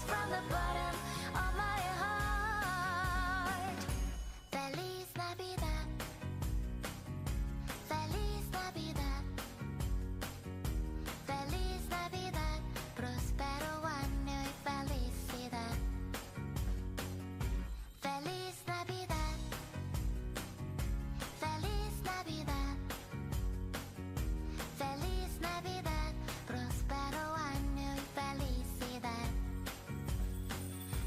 from the bottom of my heart. Feliz Navidad, Feliz Navidad, Feliz Navidad, prospero año y felicidad. Feliz Navidad, Feliz Navidad, Feliz Navidad, prospero año y felicidad.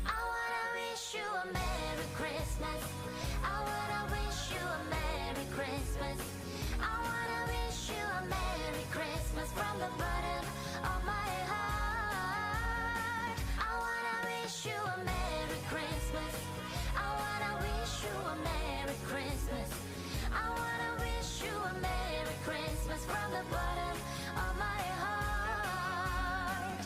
I wanna wish you a Merry Christmas. I wanna wish you a Merry Christmas. I wanna wish you a Merry Christmas from the bottom of my heart. I wanna wish you a Merry Christmas. I wanna wish you a Merry Christmas. I wanna wish you a Merry Christmas from the bottom of my heart.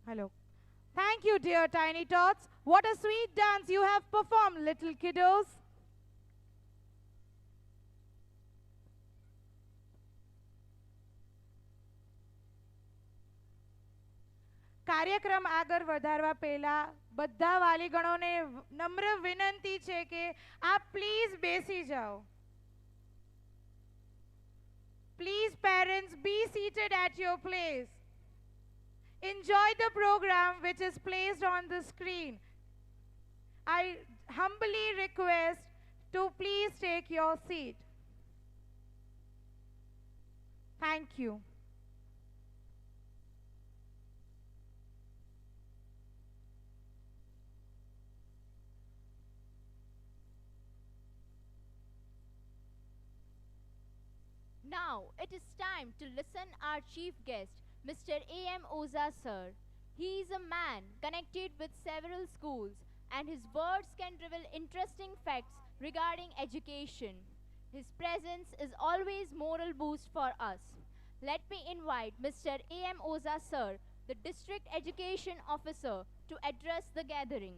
Hello. Thank you, dear Tiny Tots. What a sweet dance you have performed, little kiddos. કાર્યક્રમ આગળ વધારવા પહેલા બધા વાલીગણોને નમ્ર વિનંતી છે કે આપ પ્લીઝ બેસી જાઓ. Please, parents, be seated at your place. Enjoy the program which is placed on the screen. I humbly request to please take your seat. Thank you. Now it is time to listen our chief guest, Mr. A.M. Oza sir. He is a man connected with several schools and his words can reveal interesting facts regarding education. His presence is always moral boost for us. Let me invite Mr. A.M. Oza sir, the district education officer, to address the gathering.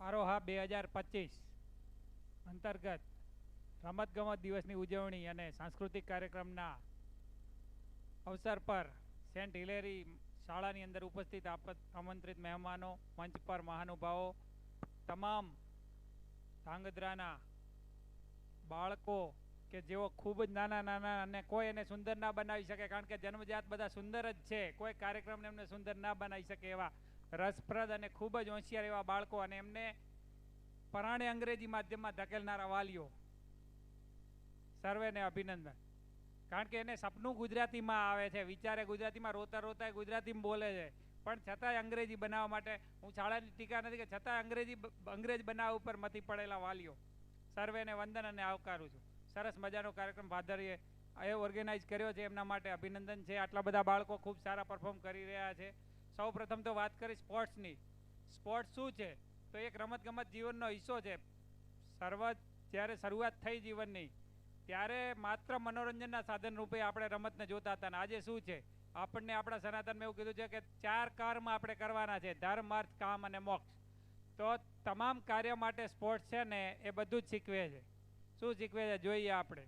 આરોહા 2025 અંતર્ગત રમતગમત દિવસની ઉજવણી અને સાંસ્કૃતિક કાર્યક્રમના અવસર પર Saint Hillary શાળાની અંદર ઉપસ્થિત આમંત્રિત મહેમાનો, મંચ પર મહાનુભાવો, તમામ ધાંગધ્રાના બાળકો કે જેઓ ખૂબ જ નાના નાના અને કોઈ એને સુંદર ના બનાવી શકે, કારણ કે જન્મજાત બધા સુંદર જ છે, કોઈ કાર્યક્રમને એમને સુંદર ના બનાવી શકે એવા રસપ્રદ અને ખૂબ જ હોશિયાર એવા બાળકો અને એમને પરાણે અંગ્રેજી માધ્યમમાં ધકેલનારા વાલીઓ, સર્વેને અભિનંદન. કારણ કે એને સપનું ગુજરાતીમાં આવે છે, વિચારે ગુજરાતીમાં, રોતા રોતા ગુજરાતીમાં બોલે છે, પણ છતાંય અંગ્રેજી બનાવવા માટે, હું શાળાની ટીકા નથી કે છતાંય અંગ્રેજ બનાવવા ઉપર મથી પડેલા વાલીઓ, સર્વેને વંદન અને આવકારું છું. સરસ મજાનો કાર્યક્રમ ફાધરીએ એ ઓર્ગેનાઇઝ કર્યો છે, એમના માટે અભિનંદન છે. આટલા બધા બાળકો ખૂબ સારા પરફોર્મ કરી રહ્યા છે. સૌ પ્રથમ તો વાત કરી સ્પોર્ટ્સની. સ્પોર્ટ્સ શું છે? તો એક રમતગમત જીવનનો હિસ્સો છે. જ્યારે શરૂઆત થઈ જીવનની ત્યારે માત્ર મનોરંજનના સાધન રૂપે આપણે રમતને જોતા હતા, ને આજે શું છે? આપણને આપણા સનાતનમાં એવું કીધું છે કે 4 કર્મ આપણે કરવાના છે, ધર્મ, અર્થ, કામ અને મોક્ષ. તો તમામ કાર્ય માટે સ્પોર્ટ્સ છે ને એ બધું જ શીખવે છે. શું શીખવે છે જોઈએ આપણે.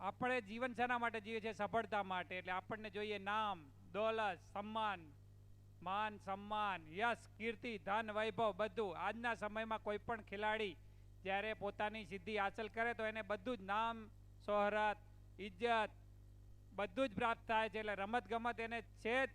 આપણે જીવન શેના માટે જીવીએ છીએ? સફળતા માટે. એટલે આપણને જોઈએ નામ, દોલત, સન્માન, માન, સન્માન, યશ, કીર્તિ, ધન, વૈભવ બધું. આજના સમયમાં કોઈ પણ ખેલાડી જ્યારે પોતાની સિદ્ધિ હાંસલ કરે તો એને બધું જ નામ, શોહરત, ઇજ્જત બધું જ પ્રાપ્ત થાય છે. એટલે રમતગમત એને છે જ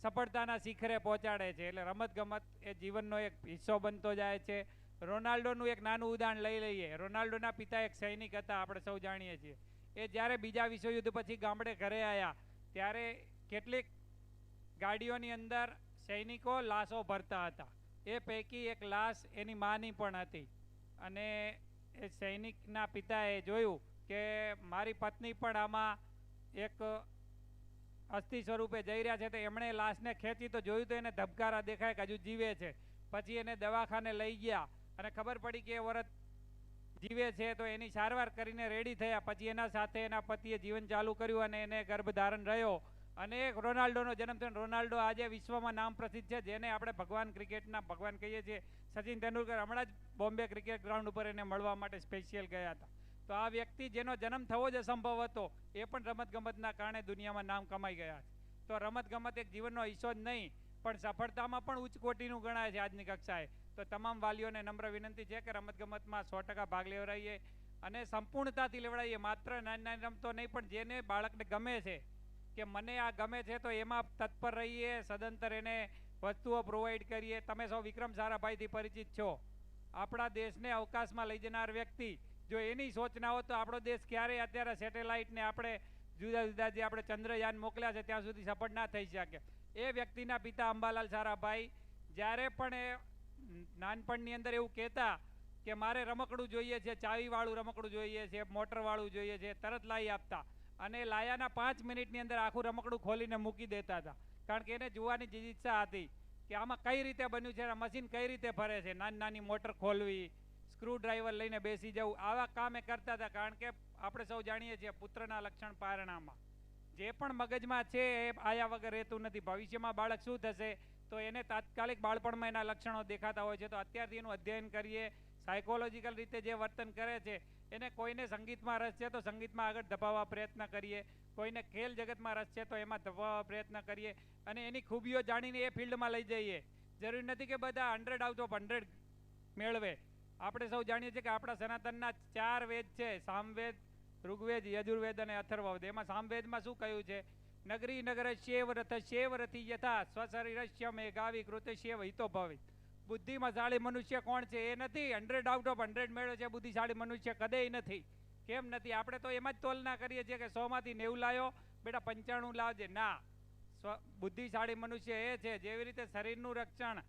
સફળતાના શિખરે પહોંચાડે છે. એટલે રમતગમત એ જીવનનો એક હિસ્સો બનતો જાય છે. રોનાલ્ડોનું એક નાનું ઉદાહરણ લઈ લઈએ. રોનાલ્ડોના પિતા એક સૈનિક હતા, આપણે સૌ જાણીએ છીએ. એ જ્યારે બીજા વિશ્વયુદ્ધ પછી ગામડે ઘરે આવ્યા ત્યારે કેટલીક ગાડીઓની અંદર સૈનિકો લાશો ભરતા હતા. એ પૈકી એક લાશ એની માની પણ હતી. અને એ સૈનિકના પિતાએ જોયું કે મારી પત્ની પણ આમાં એક અસ્થિ સ્વરૂપે જઈ રહ્યા છે, તો એમણે લાશને ખેંચી તો જોયું તો એને ધબકારા દેખાય કે હજુ જીવે છે. પછી એને દવાખાને લઈ ગયા અને ખબર પડી કે એ વરત જીવે છે, તો એની સારવાર કરીને રેડી થયા. પછી એના સાથે એના પતિએ જીવન ચાલુ કર્યું અને એને ગર્ભધારણ રહ્યો. અને એક રોનાલ્ડોનો જન્મ થયો. રોનાલ્ડો આજે વિશ્વમાં નામ પ્રસિદ્ધ છે, જેને આપણે ભગવાન ક્રિકેટના ભગવાન કહીએ છીએ. સચિન તેંડુલકર હમણાં જ બોમ્બે ક્રિકેટ ગ્રાઉન્ડ ઉપર એને મળવા માટે સ્પેશિયલ ગયા હતા. તો આ વ્યક્તિ જેનો જન્મ થવો જ અસંભવ હતો, એ પણ રમતગમતના કારણે દુનિયામાં નામ કમાઈ ગયા છે. તો રમતગમત એક જીવનનો હિસ્સો જ નહીં, પણ સફળતામાં પણ ઉચ્ચ કોટીનું ગણાય છે આજની કક્ષાએ. તો તમામ વાલીઓને નમ્ર વિનંતી છે કે રમતગમતમાં 100% ભાગ લેવડાવીએ અને સંપૂર્ણતાથી લેવડાવીએ. માત્ર નાની નાની રમતો નહીં, પણ જેને બાળકને ગમે છે કે મને આ ગમે છે, તો એમાં તત્પર રહીએ, સદંતર એને વસ્તુઓ પ્રોવાઈડ કરીએ. તમે સૌ વિક્રમ સારાભાઈથી પરિચિત છો. આપણા દેશને અવકાશમાં લઈ જનાર વ્યક્તિ. જો એની સોચ ના હોત તો આપણો દેશ ક્યારેય અત્યારે સેટેલાઇટને આપણે જુદા જુદા જે આપણે ચંદ્રયાન મોકલ્યા છે ત્યાં સુધી સફળ ના થઈ શકે. એ વ્યક્તિના પિતા અંબાલાલ સારાભાઈ જ્યારે પણ એ નાનપણની અંદર એવું કહેતા કે મારે રમકડું જોઈએ છે, ચાવીવાળું રમકડું જોઈએ છે, મોટરવાળું જોઈએ છે, તરત લાવી આપતા. અને લાયાના 5 મિનિટની અંદર આખું રમકડું ખોલીને મૂકી દેતા હતા. કારણ કે એને જોવાની જિજ્ઞાસા હતી કે આમાં કઈ રીતે બન્યું છે, મશીન કઈ રીતે ફરે છે. નાની નાની મોટર ખોલવી, સ્ક્રૂ ડ્રાઈવર લઈને બેસી જવું, આવા કામ એ કરતા હતા. કારણ કે આપણે સૌ જાણીએ છીએ પુત્રના લક્ષણ પારણામાં. જે પણ મગજમાં છે એ આયા વગર રહેતું નથી. ભવિષ્યમાં બાળક શું થશે તો એને તાત્કાલિક બાળપણમાં એના લક્ષણો દેખાતા હોય છે. તો અત્યારથી એનું અધ્યયન કરીએ. સાયકોલોજીકલ રીતે જે વર્તન કરે છે, એને કોઈને સંગીતમાં રસ છે તો સંગીતમાં આગળ ધપાવવા પ્રયત્ન કરીએ, કોઈને ખેલ જગતમાં રસ છે તો એમાં ધપાવવા પ્રયત્ન કરીએ અને એની ખૂબીઓ જાણીને એ ફિલ્ડમાં લઈ જઈએ. જરૂરી નથી કે બધા 100 આઉટ ઓફ 100 મેળવે. આપણે સૌ જાણીએ છીએ કે આપણા સનાતનના 4 વેદ છે, સામવેદ, ઋગ્વેદ, યજુર્વેદ અને અથર્વવેદ. એમાં સામવેદમાં શું કહ્યું છે? નગરી નગરસ્યેવ રથસ્યેવ રથી યથા સ્વશરીરસ્ય મેઘાવી કૃતસ્યેવ હિતો ભવિત. બુદ્ધિશાળી મનુષ્ય કોણ છે? એ નથી 100 આઉટ ઓફ 100 મેળવે છે બુદ્ધિશાળી મનુષ્ય, કદેય નથી. કેમ નથી? આપણે તો એમાં જ તોલના કરીએ છીએ કે 100માંથી 90 લાવ્યો, બેટા 95 લાવજે. ના, બુદ્ધિશાળી મનુષ્ય એ છે જેવી રીતે શરીરનું રક્ષણ,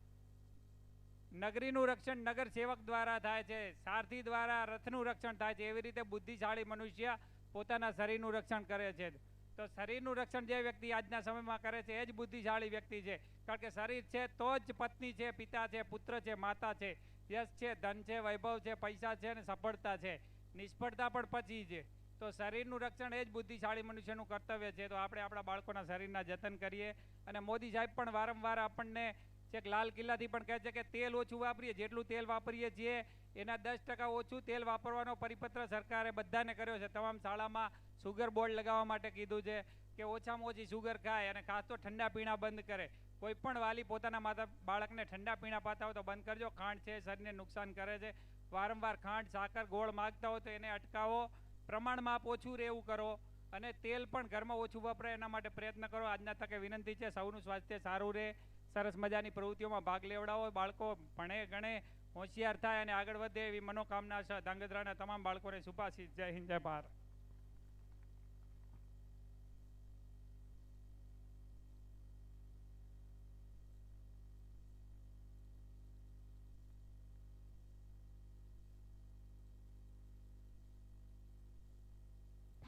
નગરીનું રક્ષણ નગર સેવક દ્વારા થાય છે, સારથી દ્વારા રથનું રક્ષણ થાય છે, એવી રીતે બુદ્ધિશાળી મનુષ્ય પોતાના શરીરનું રક્ષણ કરે છે. તો શરીરનું રક્ષણ જે વ્યક્તિ આજના સમયમાં કરે છે એ જ બુદ્ધિશાળી વ્યક્તિ છે. કારણ કે શરીર છે તો જ પત્ની છે, પિતા છે, પુત્ર છે, માતા છે, યશ છે, ધન છે, વૈભવ છે, પૈસા છે અને સફળતા છે. નિષ્ફળતા પણ પછી છે. તો શરીરનું રક્ષણ એ જ બુદ્ધિશાળી મનુષ્યનું કર્તવ્ય છે. તો આપણે આપણા બાળકોના શરીરના જતન કરીએ. અને મોદી સાહેબ પણ વારંવાર આપણને છેક લાલ કિલ્લાથી પણ કહે છે કે તેલ ઓછું વાપરીએ. જેટલું તેલ વાપરીએ છીએ એના 10% ઓછું તેલ વાપરવાનો પરિપત્ર સરકારે બધાને કર્યો છે. તમામ શાળામાં સુગર બોર્ડ લગાવવા માટે કીધું છે કે ઓછામાં ઓછી સુગર ખાય અને ખાસ તો ઠંડા પીણા બંધ કરે. કોઈ પણ વાલી પોતાના બાળકને ઠંડા પીણા પાતા હોય તો બંધ કરજો. ખાંડ છે, શરીરને નુકસાન કરે છે. વારંવાર ખાંડ, સાકર, ગોળ માગતા હોય તો એને અટકાવો. પ્રમાણમાં ઓછું રહેવું કરો અને તેલ પણ ઘરમાં ઓછું વપરાય એના માટે પ્રયત્ન કરો. આજના તકે વિનંતી છે સૌનું સ્વાસ્થ્ય સારું રહે, સરસ મજાની પ્રવૃત્તિઓમાં ભાગ લેવડાવો, બાળકો ભણે ગણે હોશિયાર થાય અને આગળ વધે એવી મનોકામના છે. ધાંગધ્રાના તમામ બાળકોને શુભાશીષ. જય હિન્દ, જય Bharat.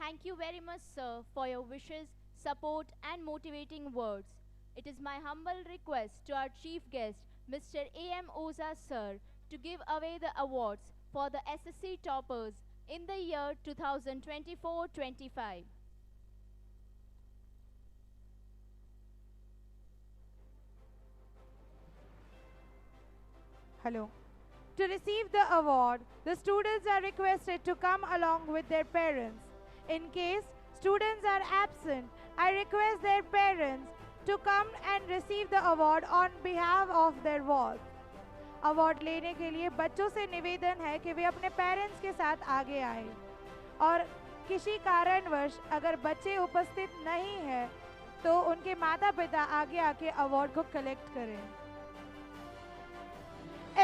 Thank you very much, sir, for your wishes, support, and motivating words. It is my humble request to our chief guest, Mr. A.M. Oza, sir, to give away the awards for the SSC toppers in the year 2024-25. Hello. To receive the award, the students are requested to come along with their parents. In case students are absent, I request their parents to come and receive the award on behalf of their ward. Award लेने के लिए बच्चों से निवेदन है कि वे अपने parents के साथ आगे आए और किसी कारणवश अगर बच्चे उपस्थित नहीं हैं तो उनके माता पिता आगे आके अवार्ड को कलेक्ट करें.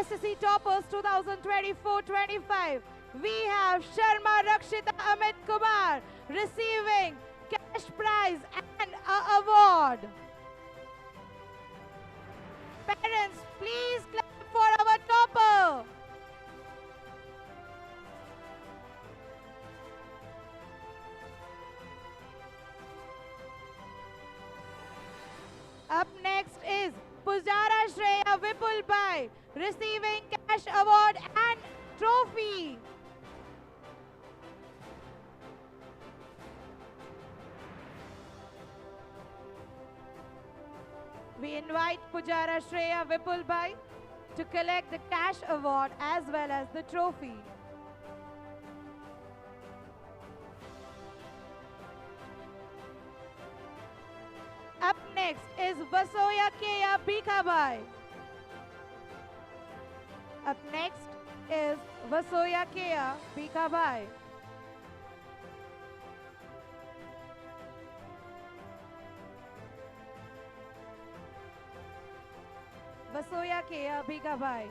SSC Toppers 2024-25, we have Sharma Rakshita Amit Kumar receiving cash prize and an award. Parents, please clap for our topper. Up next is Pujara Shreya Vipul Bhai, receiving cash award and trophy. We invite Pujara Shreya Vipul Bhai to collect the cash award as well as the trophy. Up next is Vasoya Keya Bikabai. Up next is Vasoya Keya Bikabai. Vasoya Keya Bikabai.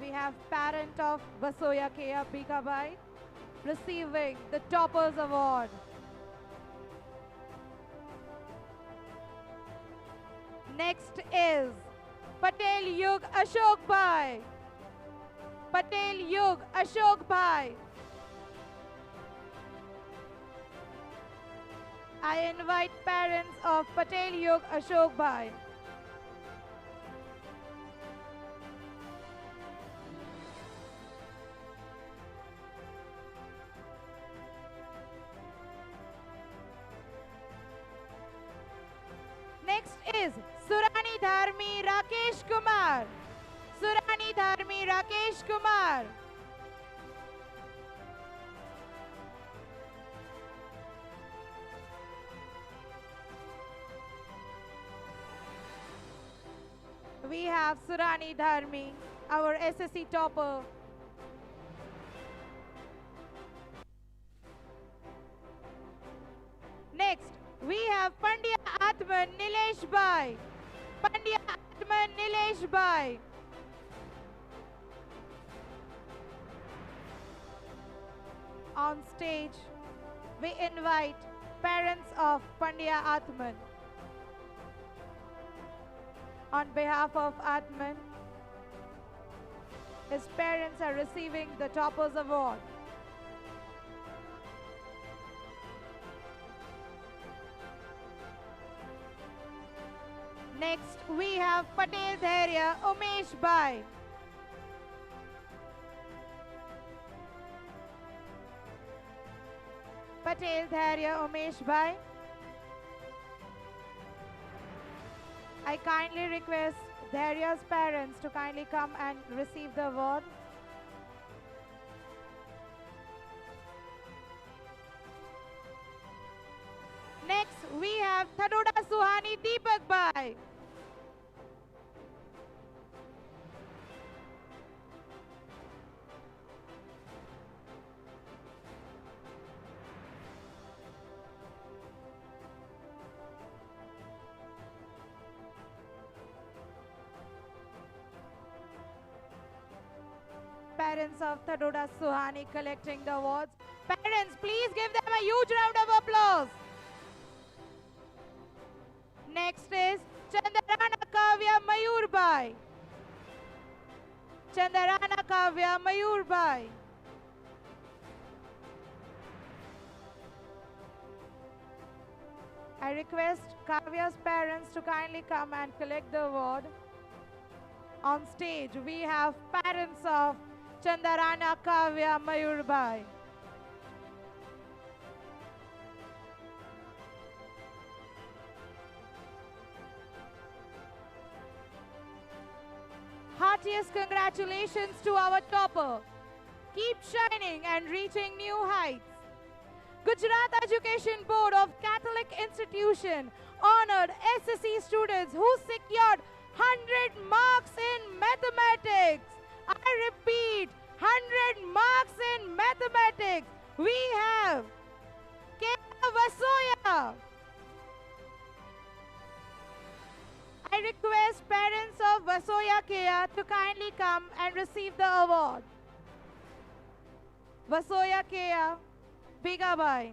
We have parent of Vasoya Keya Bikabai receiving the Toppers Award. Next is Patel Yug Ashok Bhai. Patel Yug Ashok Bhai. I invite parents of Patel Yug Ashok Bhai. Next is Surani Dharmi Rakesh Kumar. Surani Dharmi Rakesh Kumar. We have Surani Dharmi, our SSC topper. Next, we have Pandya Atman Nilesh Bhai. Pandya Atman Nilesh Bhai. On stage, we invite parents of Pandya Atman. On behalf of Atman, his parents are receiving the Toppers Award. Next, we have Patel Dhairya Umesh Bhai. Patel Dhairya Umesh Bhai. I kindly request Dhairya's parents to kindly come and receive the award. Next, we have Thadoda Suhani Deepak Bhai. Parents of Thadoda Suhani collecting the awards. Parents, please give them a huge round of applause. Next is Chandarana Kavya Mayur Bhai. Chandarana Kavya Mayur Bhai. I request Kavya's parents to kindly come and collect the award. On stage, we have parents of Chandarana Kavya Mayur Bhai. Heartiest congratulations to our topper. Keep shining and reaching new heights. Gujarat Education Board of Catholic Institution honored SSC students who secured 100 marks in mathematics. I repeat, 100 marks in mathematics. We have Keya Vasoya. I request parents of Vasoya Keya to kindly come and receive the award. Vasoya Keya Bikabai.